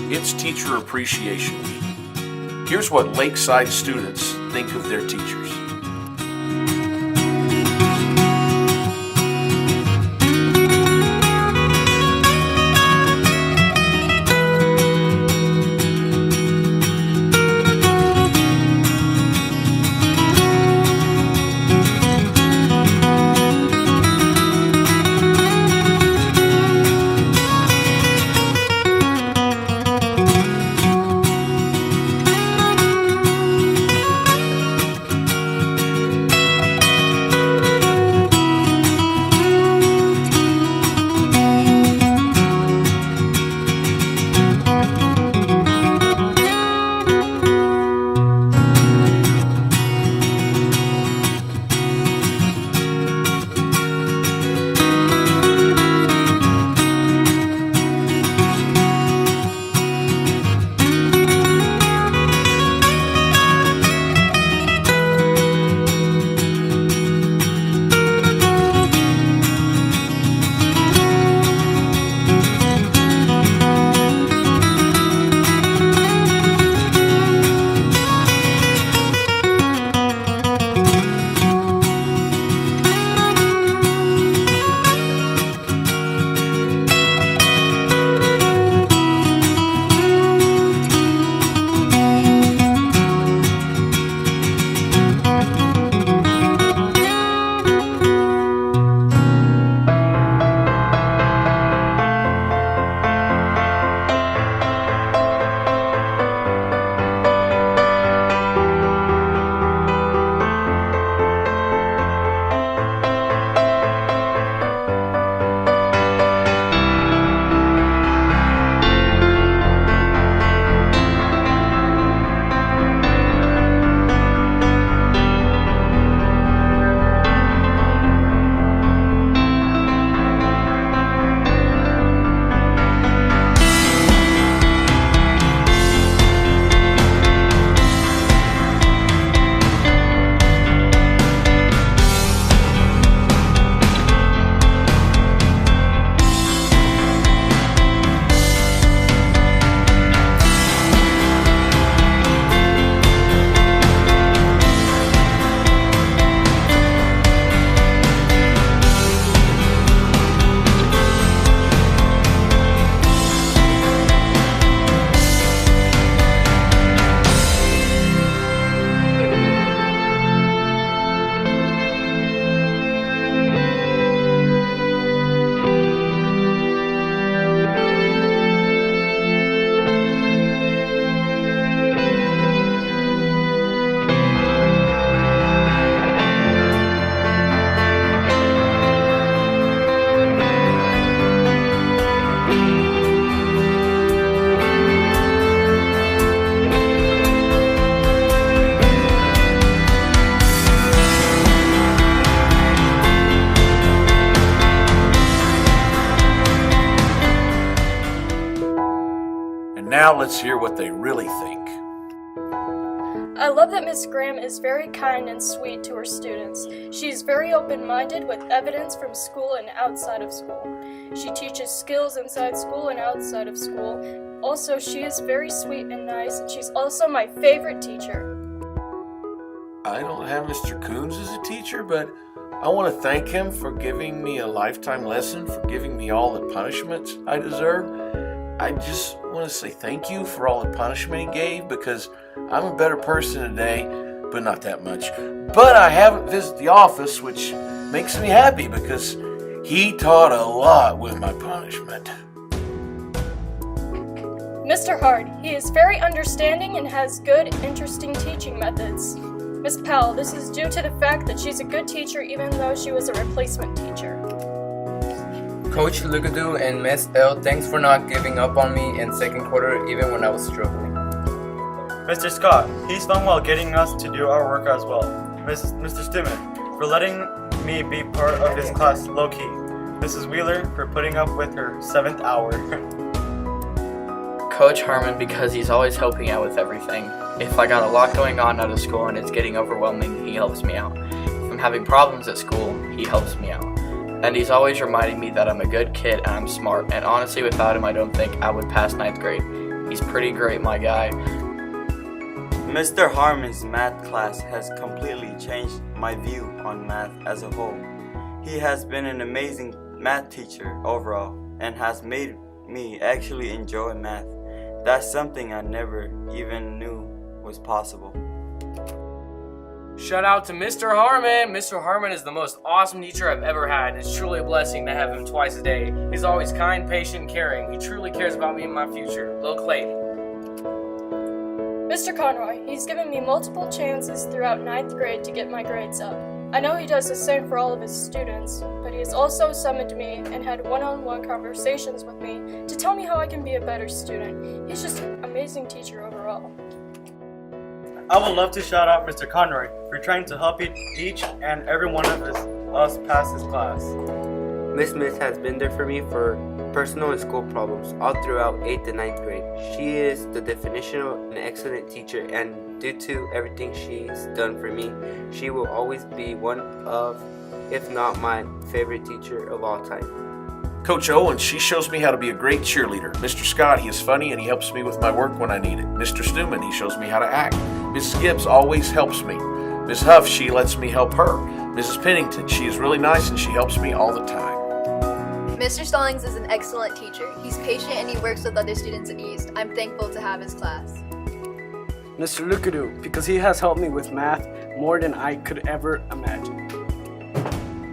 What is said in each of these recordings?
It's Teacher Appreciation Week. Here's what Lakeside students think of their teachers. Now let's hear what they really think. I love that Miss Graham is very kind and sweet to her students. She's very open-minded with evidence from school and outside of school. She teaches skills inside school and outside of school. Also, she is very sweet and nice, and she's also my favorite teacher. I don't have Mr. Coons as a teacher, but I want to thank him for giving me a lifetime lesson, for giving me all the punishments I deserve. I just want to say thank you for all the punishment he gave, because I'm a better person today, but not that much. But I haven't visited the office, which makes me happy because he taught a lot with my punishment. Mr. Hard, he is very understanding and has good, interesting teaching methods. Miss Powell, this is due to the fact that she's a good teacher even though she was a replacement teacher. Coach Lugadoo and Miss L, thanks for not giving up on me in second quarter even when I was struggling. Mr. Scott, he's done well getting us to do our work as well. Mr. Stimmen, for letting me be part of his class low-key. Mrs. Wheeler, for putting up with her 7th hour. Coach Harmon, because he's always helping out with everything. If I got a lot going on out of school and it's getting overwhelming, he helps me out. If I'm having problems at school, he helps me out. And he's always reminding me that I'm a good kid and I'm smart, and honestly without him I don't think I would pass 9th grade. He's pretty great, my guy. Mr. Harmon's math class has completely changed my view on math as a whole. He has been an amazing math teacher overall and has made me actually enjoy math. That's something I never even knew was possible. Shout out to Mr. Harmon. Mr. Harmon is the most awesome teacher I've ever had. It's truly a blessing to have him twice a day. He's always kind, patient, and caring. He truly cares about me and my future. Lil Clay. Mr. Conroy, he's given me multiple chances throughout 9th grade to get my grades up. I know he does the same for all of his students, but he has also summoned me and had one-on-one conversations with me to tell me how I can be a better student. He's just an amazing teacher overall. I would love to shout out Mr. Conroy for trying to help each and every one of us pass his class. Miss Miss has been there for me for personal and school problems all throughout 8th and 9th grade. She is the definition of an excellent teacher, and due to everything she's done for me, she will always be one of, if not my favorite teacher of all time. Coach Owens, she shows me how to be a great cheerleader. Mr. Scott, he is funny and he helps me with my work when I need it. Mr. Stewman, he shows me how to act. Mrs. Gibbs always helps me. Ms. Huff, she lets me help her. Mrs. Pennington, she is really nice and she helps me all the time. Mr. Stallings is an excellent teacher. He's patient and he works with other students at East. I'm thankful to have his class. Mr. Lukadu, because he has helped me with math more than I could ever imagine.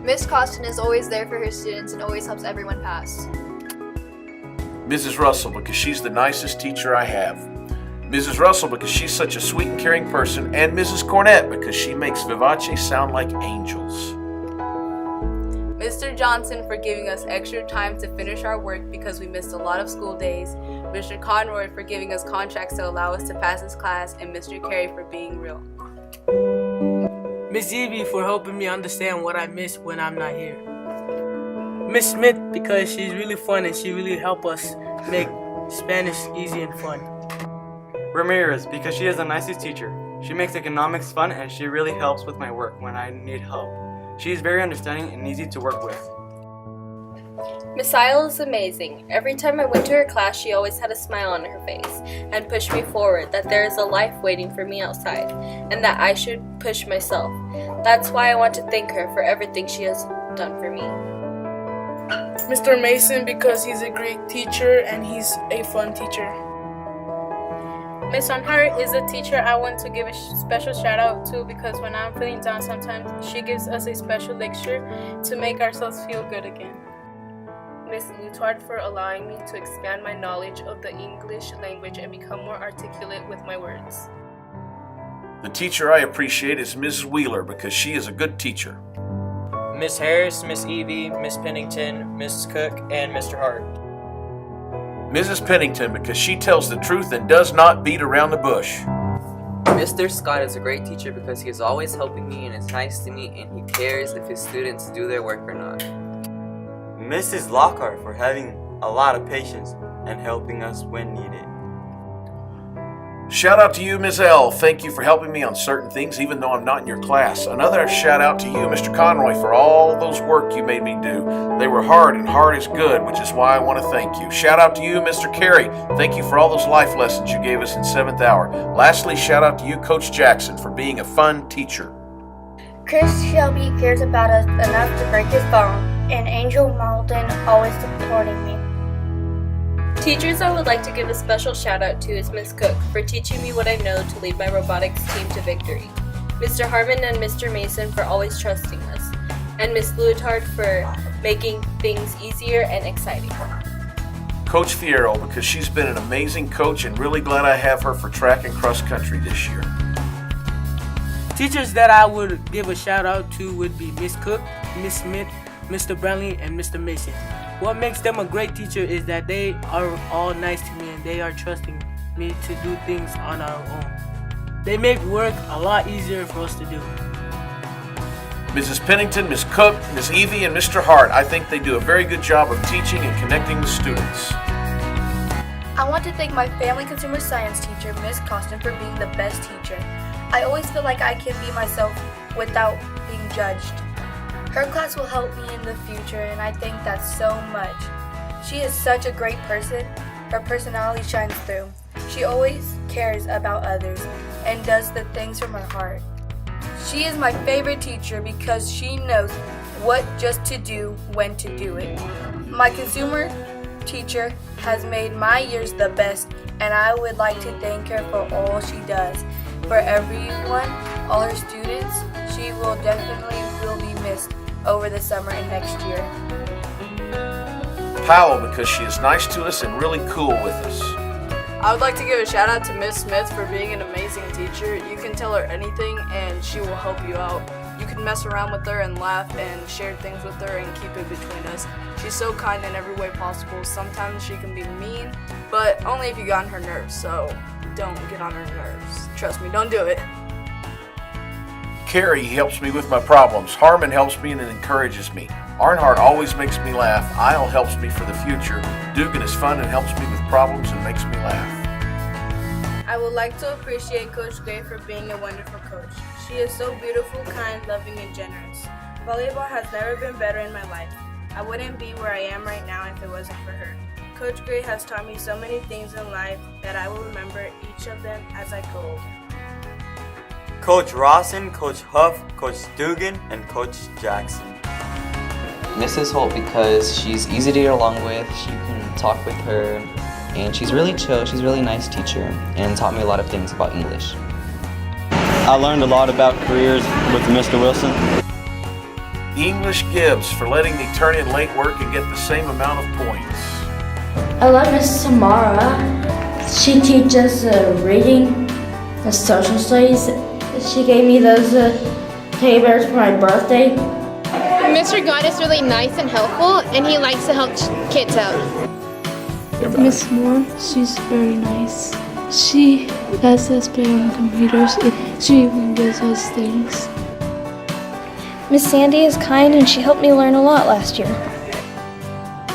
Miss Costin is always there for her students and always helps everyone pass. Mrs. Russell, because she's the nicest teacher I have. Mrs. Russell, because she's such a sweet and caring person. And Mrs. Cornett, because she makes Vivace sound like angels. Mr. Johnson for giving us extra time to finish our work because we missed a lot of school days. Mr. Conroy for giving us contracts to allow us to pass his class. And Mr. Carey for being real. Miss Evie for helping me understand what I miss when I'm not here. Miss Smith because she's really fun and she really helped us make Spanish easy and fun. Ramirez, because she is the nicest teacher. She makes economics fun and she really helps with my work when I need help. She is very understanding and easy to work with. Miss Isle is amazing. Every time I went to her class, she always had a smile on her face and pushed me forward, that there is a life waiting for me outside and that I should push myself. That's why I want to thank her for everything she has done for me. Mr. Mason because he's a great teacher and he's a fun teacher. Miss Onhart is a teacher I want to give a special shout out to because when I'm feeling down sometimes, she gives us a special lecture to make ourselves feel good again. Miss Lutard for allowing me to expand my knowledge of the English language and become more articulate with my words. The teacher I appreciate is Mrs. Wheeler because she is a good teacher. Miss Harris, Miss Evie, Miss Pennington, Mrs. Cook, and Mr. Hart. Mrs. Pennington because she tells the truth and does not beat around the bush. Mr. Scott is a great teacher because he is always helping me and is nice to me and he cares if his students do their work or not. Mrs. Lockhart for having a lot of patience and helping us when needed. Shout out to you, Ms. L. Thank you for helping me on certain things even though I'm not in your class. Another shout out to you, Mr. Conroy, for all those work you made me do. They were hard and hard is good, which is why I want to thank you. Shout out to you, Mr. Carey. Thank you for all those life lessons you gave us in 7th hour. Lastly, shout out to you, Coach Jackson, for being a fun teacher. Chris Shelby cares about us enough to break his phone, and Angel Malden always supporting me. Teachers I would like to give a special shout out to is Miss Cook for teaching me what I know to lead my robotics team to victory. Mr. Harmon and Mr. Mason for always trusting us. And Miss Leotard for making things easier and exciting. Coach Fierro, because she's been an amazing coach and really glad I have her for track and cross country this year. Teachers that I would give a shout out to would be Miss Cook, Miss Smith, Mr. Brownlee, and Mr. Mason. What makes them a great teacher is that they are all nice to me and they are trusting me to do things on our own. They make work a lot easier for us to do. Mrs. Pennington, Miss Cook, Miss Evie, and Mr. Hart, I think they do a very good job of teaching and connecting with students. I want to thank my family consumer science teacher, Miss Costin, for being the best teacher. I always feel like I can be myself without being judged. Her class will help me in the future, and I think that's so much. She is such a great person. Her personality shines through. She always cares about others and does the things from her heart. She is my favorite teacher because she knows what just to do when to do it. My consumer teacher has made my years the best, and I would like to thank her for all she does. For everyone, all her students, she will be missed over the summer and next year. Powell, because she is nice to us and really cool with us. I would like to give a shout out to Miss Smith for being an amazing teacher. You can tell her anything and she will help you out. You can mess around with her and laugh and share things with her and keep it between us. She's so kind in every way possible. Sometimes she can be mean, but only if you get on her nerves, so don't get on her nerves. Trust me, don't do it. Carrie helps me with my problems. Harmon helps me and encourages me. Arnhart always makes me laugh. Isle helps me for the future. Dugan is fun and helps me with problems and makes me laugh. I would like to appreciate Coach Gray for being a wonderful coach. She is so beautiful, kind, loving, and generous. Volleyball has never been better in my life. I wouldn't be where I am right now if it wasn't for her. Coach Gray has taught me so many things in life that I will remember each of them as I go older. Coach Rawson, Coach Huff, Coach Dugan, and Coach Jackson. Mrs. Holt, because she's easy to get along with, you can talk with her, and she's really chill, she's a really nice teacher, and taught me a lot of things about English. I learned a lot about careers with Mr. Wilson. English Gibbs for letting me turn in late work and get the same amount of points. I love Miss Samara. She teaches reading and social studies. She gave me those teddy bears for my birthday. Mr. God is really nice and helpful, and he likes to help kids out. Miss Moore, she's very nice. She lets us play on computers. She even gives us things. Miss Sandy is kind and she helped me learn a lot last year.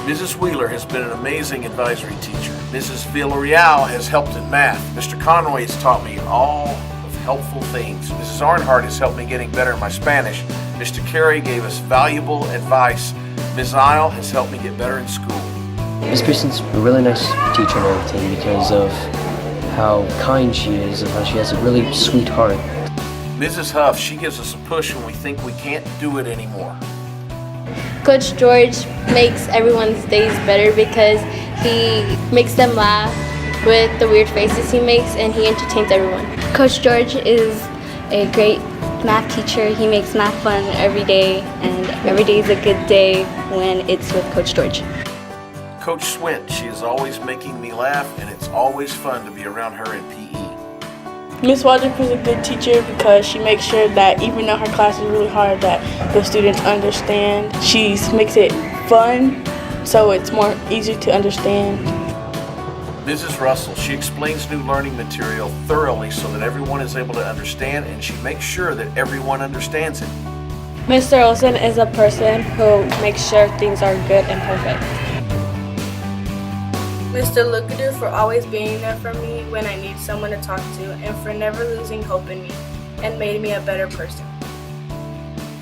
Mrs. Wheeler has been an amazing advisory teacher. Mrs. Villarreal has helped in math. Mr. Conroy has taught me all of helpful things. Mrs. Arnhart has helped me getting better in my Spanish. Mr. Carey gave us valuable advice. Ms. Isle has helped me get better in school. Miss Pearson's a really nice teacher and everything because of how kind she is and how she has a really sweet heart. Mrs. Huff, she gives us a push when we think we can't do it anymore. Coach George makes everyone's days better because he makes them laugh with the weird faces he makes and he entertains everyone. Coach George is a great math teacher. He makes math fun every day, and every day is a good day when it's with Coach George. Coach Swint, she is always making me laugh and it's always fun to be around her in PE. Miss Waldrop is a good teacher because she makes sure that even though her class is really hard, that the students understand. She makes it fun, so it's more easy to understand. Mrs. Russell, she explains new learning material thoroughly so that everyone is able to understand, and she makes sure that everyone understands it. Mr. Olson is a person who makes sure things are good and perfect. Mr. Lukadu for always being there for me when I need someone to talk to and for never losing hope in me and made me a better person.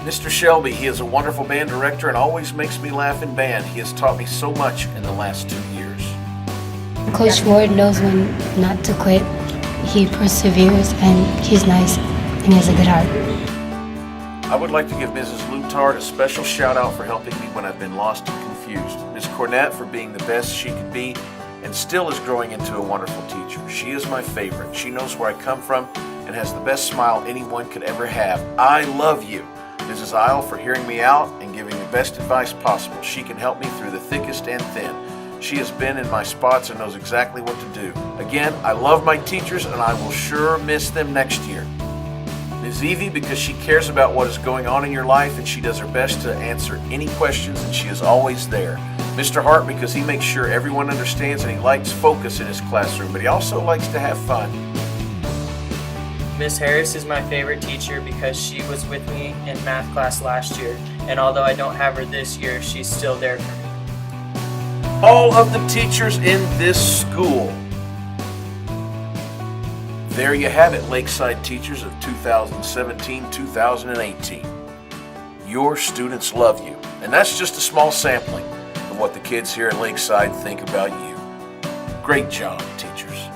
Mr. Shelby, he is a wonderful band director and always makes me laugh in band. He has taught me so much in the last 2 years. Coach Ward knows when not to quit. He perseveres and he's nice and he has a good heart. I would like to give Mrs. Lutard a special shout out for helping me when I've been lost and confused. Ms. Cornett for being the best she could be and still is growing into a wonderful teacher. She is my favorite. She knows where I come from and has the best smile anyone could ever have. I love you. Mrs. Isle for hearing me out and giving the best advice possible. She can help me through the thickest and thin. She has been in my spots and knows exactly what to do. Again, I love my teachers and I will sure miss them next year. Ms. Evie because she cares about what is going on in your life and she does her best to answer any questions and she is always there. Mr. Hart because he makes sure everyone understands and he likes focus in his classroom, but he also likes to have fun. Miss Harris is my favorite teacher because she was with me in math class last year, and although I don't have her this year, she's still there for me. All of the teachers in this school. There you have it, Lakeside teachers of 2017-2018. Your students love you, and that's just a small sampling of what the kids here at Lakeside think about you. Great job, teachers.